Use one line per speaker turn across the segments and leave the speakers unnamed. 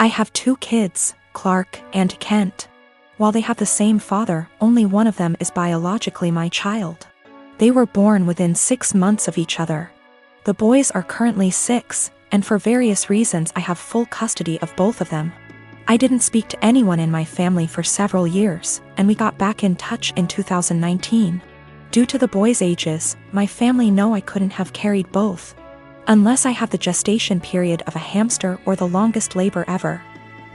I have 2 kids, Clark and Kent. While they have the same father, only one of them is biologically my child. They were born within 6 months of each other. The boys are currently 6, and for various reasons I have full custody of both of them. I didn't speak to anyone in my family for several years, and we got back in touch in 2019. Due to the boys' ages, my family know I couldn't have carried both, unless I have the gestation period of a hamster or the longest labor ever.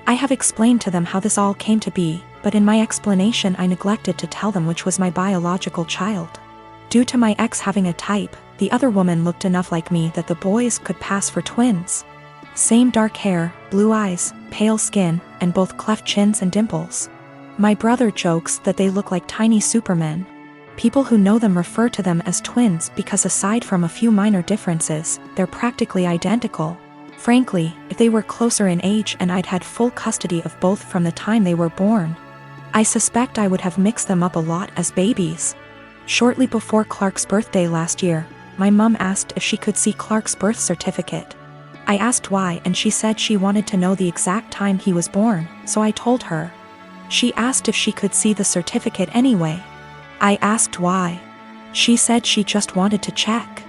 I have explained to them how this all came to be, but in my explanation I neglected to tell them which was my biological child. Due to my ex having a type, the other woman looked enough like me that the boys could pass for twins. Same dark hair, blue eyes, pale skin, and both cleft chins and dimples. My brother jokes that they look like tiny supermen. People who know them refer to them as twins because aside from a few minor differences, they're practically identical. Frankly, if they were closer in age and I'd had full custody of both from the time they were born, I suspect I would have mixed them up a lot as babies. Shortly before Clark's birthday last year, my mum asked if she could see Clark's birth certificate. I asked why and she said she wanted to know the exact time he was born, so I told her. She asked if she could see the certificate anyway. I asked why. She said she just wanted to check.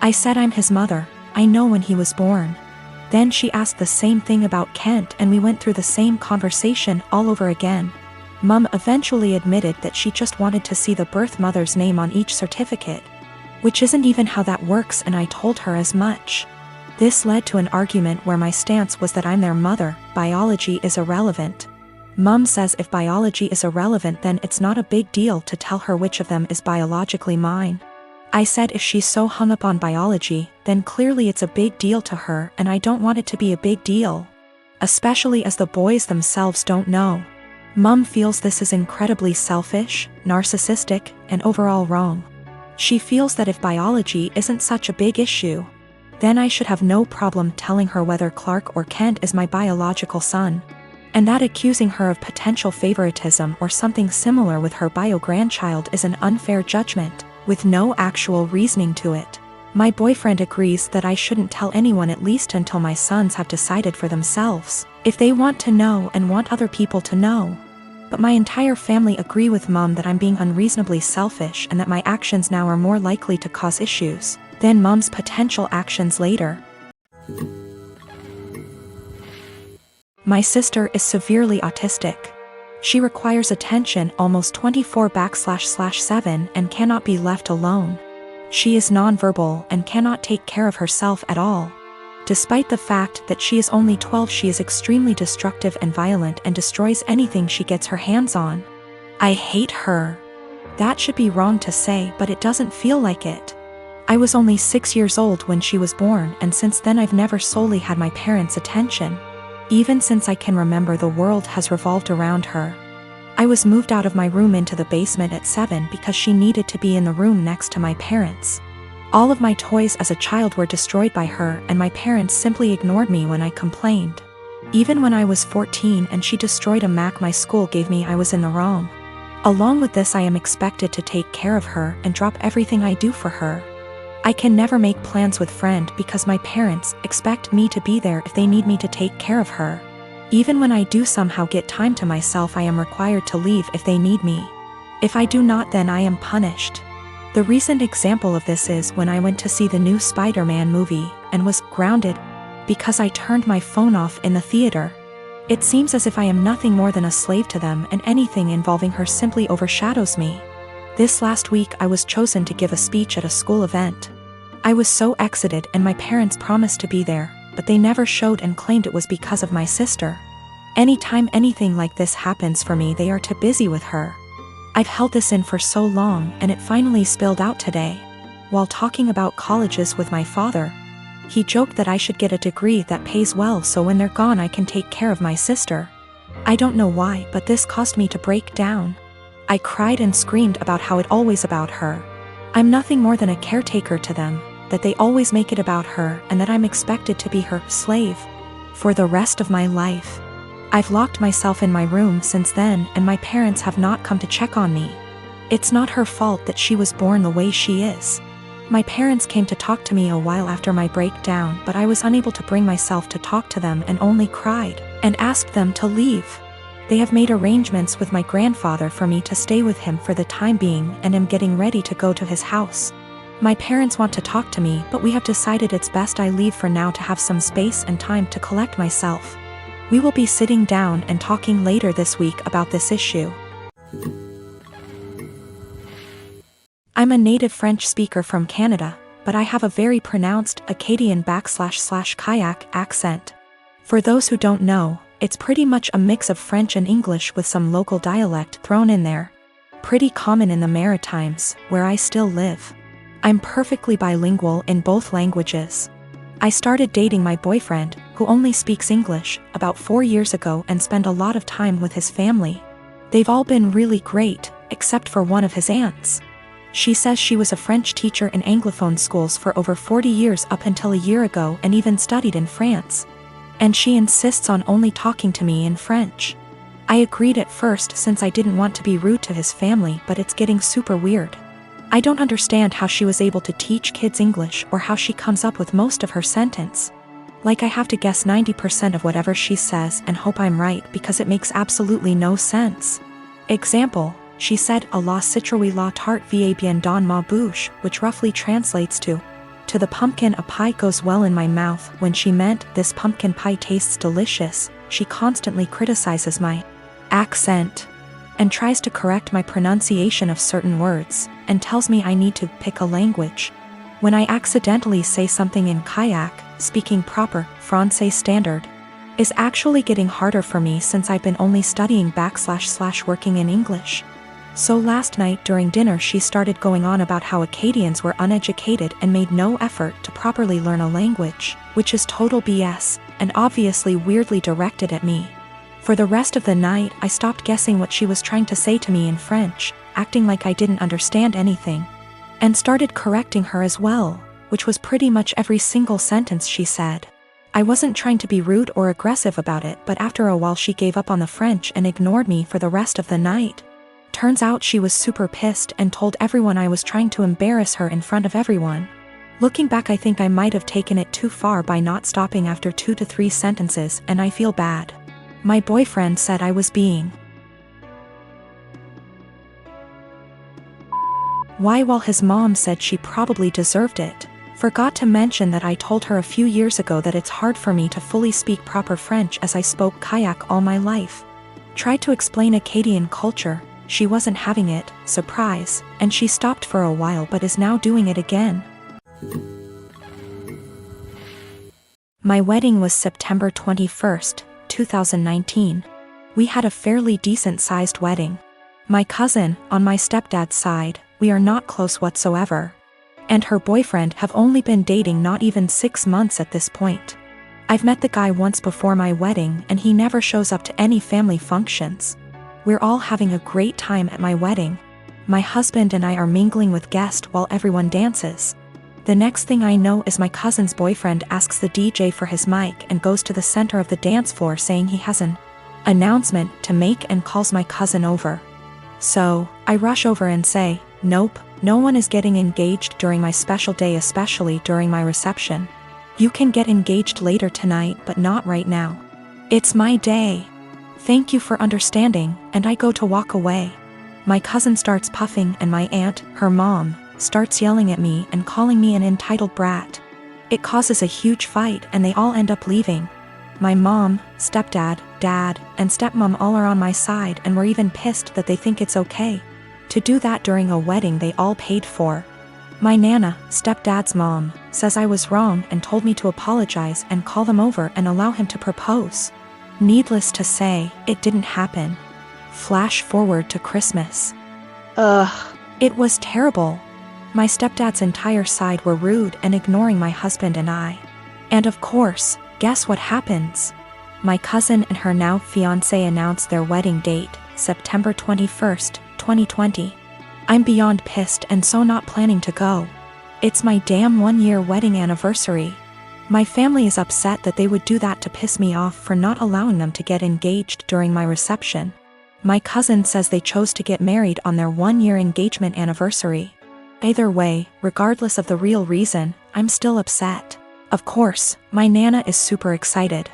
I said I'm his mother, I know when he was born. Then she asked the same thing about Kent and we went through the same conversation all over again. Mum eventually admitted that she just wanted to see the birth mother's name on each certificate, which isn't even how that works, and I told her as much. This led to an argument where my stance was that I'm their mother, biology is irrelevant. Mum says if biology is irrelevant then it's not a big deal to tell her which of them is biologically mine. I said if she's so hung up on biology, then clearly it's a big deal to her and I don't want it to be a big deal. Especially as the boys themselves don't know. Mum feels this is incredibly selfish, narcissistic, and overall wrong. She feels that if biology isn't such a big issue, then I should have no problem telling her whether Clark or Kent is my biological son. And that accusing her of potential favoritism or something similar with her bio-grandchild is an unfair judgment, with no actual reasoning to it. My boyfriend agrees that I shouldn't tell anyone at least until my sons have decided for themselves, if they want to know and want other people to know. But my entire family agree with Mum that I'm being unreasonably selfish and that my actions now are more likely to cause issues than Mum's potential actions later. My sister is severely autistic. She requires attention almost 24/7 and cannot be left alone. She is nonverbal and cannot take care of herself at all. Despite the fact that she is only 12, she is extremely destructive and violent and destroys anything she gets her hands on. I hate her. That should be wrong to say, but it doesn't feel like it. I was only 6 years old when she was born, and since then I've never solely had my parents' attention. Even since I can remember, the world has revolved around her. I was moved out of my room into the basement at 7 because she needed to be in the room next to my parents. All of my toys as a child were destroyed by her, and my parents simply ignored me when I complained. Even when I was 14 and she destroyed a Mac my school gave me, I was in the wrong. Along with this, I am expected to take care of her and drop everything I do for her. I can never make plans with friend because my parents expect me to be there if they need me to take care of her. Even when I do somehow get time to myself, I am required to leave if they need me. If I do not, then I am punished. The recent example of this is when I went to see the new Spider-Man movie and was grounded because I turned my phone off in the theater. It seems as if I am nothing more than a slave to them, and anything involving her simply overshadows me. This last week I was chosen to give a speech at a school event. I was so excited and my parents promised to be there, but they never showed and claimed it was because of my sister. Anytime anything like this happens for me, they are too busy with her. I've held this in for so long and it finally spilled out today. While talking about colleges with my father, he joked that I should get a degree that pays well so when they're gone I can take care of my sister. I don't know why, but this caused me to break down. I cried and screamed about how it always about her. I'm nothing more than a caretaker to them, that they always make it about her, and that I'm expected to be her slave for the rest of my life. I've locked myself in my room since then, and my parents have not come to check on me. It's not her fault that she was born the way she is. My parents came to talk to me a while after my breakdown, but I was unable to bring myself to talk to them and only cried and asked them to leave. They have made arrangements with my grandfather for me to stay with him for the time being and am getting ready to go to his house. My parents want to talk to me, but we have decided it's best I leave for now to have some space and time to collect myself. We will be sitting down and talking later this week about this issue. I'm a native French speaker from Canada, but I have a very pronounced Acadian//Kayak accent. For those who don't know, it's pretty much a mix of French and English with some local dialect thrown in there. Pretty common in the Maritimes, where I still live. I'm perfectly bilingual in both languages. I started dating my boyfriend, who only speaks English, about 4 years ago and spent a lot of time with his family. They've all been really great, except for one of his aunts. She says she was a French teacher in Anglophone schools for over 40 years up until a year ago and even studied in France. And she insists on only talking to me in French. I agreed at first since I didn't want to be rude to his family, but it's getting super weird. I don't understand how she was able to teach kids English or how she comes up with most of her sentence. Like I have to guess 90% of whatever she says and hope I'm right because it makes absolutely no sense. Example, she said a la citrouille la tarte va bien dans ma bouche, which roughly translates to the pumpkin a pie goes well in my mouth. When she meant this pumpkin pie tastes delicious, she constantly criticizes my accent and tries to correct my pronunciation of certain words, and tells me I need to pick a language. When I accidentally say something in kayak, speaking proper Francais standard is actually getting harder for me since I've been only studying / working in English. So last night during dinner she started going on about how Acadians were uneducated and made no effort to properly learn a language, which is total BS, and obviously weirdly directed at me. For the rest of the night I stopped guessing what she was trying to say to me in French, acting like I didn't understand anything, and started correcting her as well, which was pretty much every single sentence she said. I wasn't trying to be rude or aggressive about it, but after a while she gave up on the French and ignored me for the rest of the night. Turns out she was super pissed and told everyone I was trying to embarrass her in front of everyone. Looking back, I think I might have taken it too far by not stopping after 2 to 3 sentences, and I feel bad. My boyfriend said I was being why, while his mom said she probably deserved it. Forgot to mention that I told her a few years ago that it's hard for me to fully speak proper French as I spoke kayak all my life. Tried to explain Acadian culture. She wasn't having it, surprise, and she stopped for a while but is now doing it again. My wedding was September 21st, 2019. We had a fairly decent-sized wedding. My cousin, on my stepdad's side, we are not close whatsoever, and her boyfriend have only been dating not even 6 months at this point. I've met the guy once before my wedding and he never shows up to any family functions. We're all having a great time at my wedding. My husband and I are mingling with guests while everyone dances. The next thing I know is my cousin's boyfriend asks the DJ for his mic and goes to the center of the dance floor saying he has an announcement to make and calls my cousin over. So, I rush over and say, nope, no one is getting engaged during my special day, especially during my reception. You can get engaged later tonight but not right now. It's my day. Thank you for understanding, and I go to walk away. My cousin starts puffing and my aunt, her mom, starts yelling at me and calling me an entitled brat. It causes a huge fight and they all end up leaving. My mom, stepdad, dad, and stepmom all are on my side and were even pissed that they think it's okay to do that during a wedding they all paid for. My nana, stepdad's mom, says I was wrong and told me to apologize and call them over and allow him to propose. Needless to say, it didn't happen. Flash forward to Christmas. It was terrible. My stepdad's entire side were rude and ignoring my husband and I. And of course, guess what happens? My cousin and her now fiancé announced their wedding date, September 21st, 2020. I'm beyond pissed and so not planning to go. It's my damn 1-year wedding anniversary. My family is upset that they would do that to piss me off for not allowing them to get engaged during my reception. My cousin says they chose to get married on their 1-year engagement anniversary. Either way, regardless of the real reason, I'm still upset. Of course, my Nana is super excited.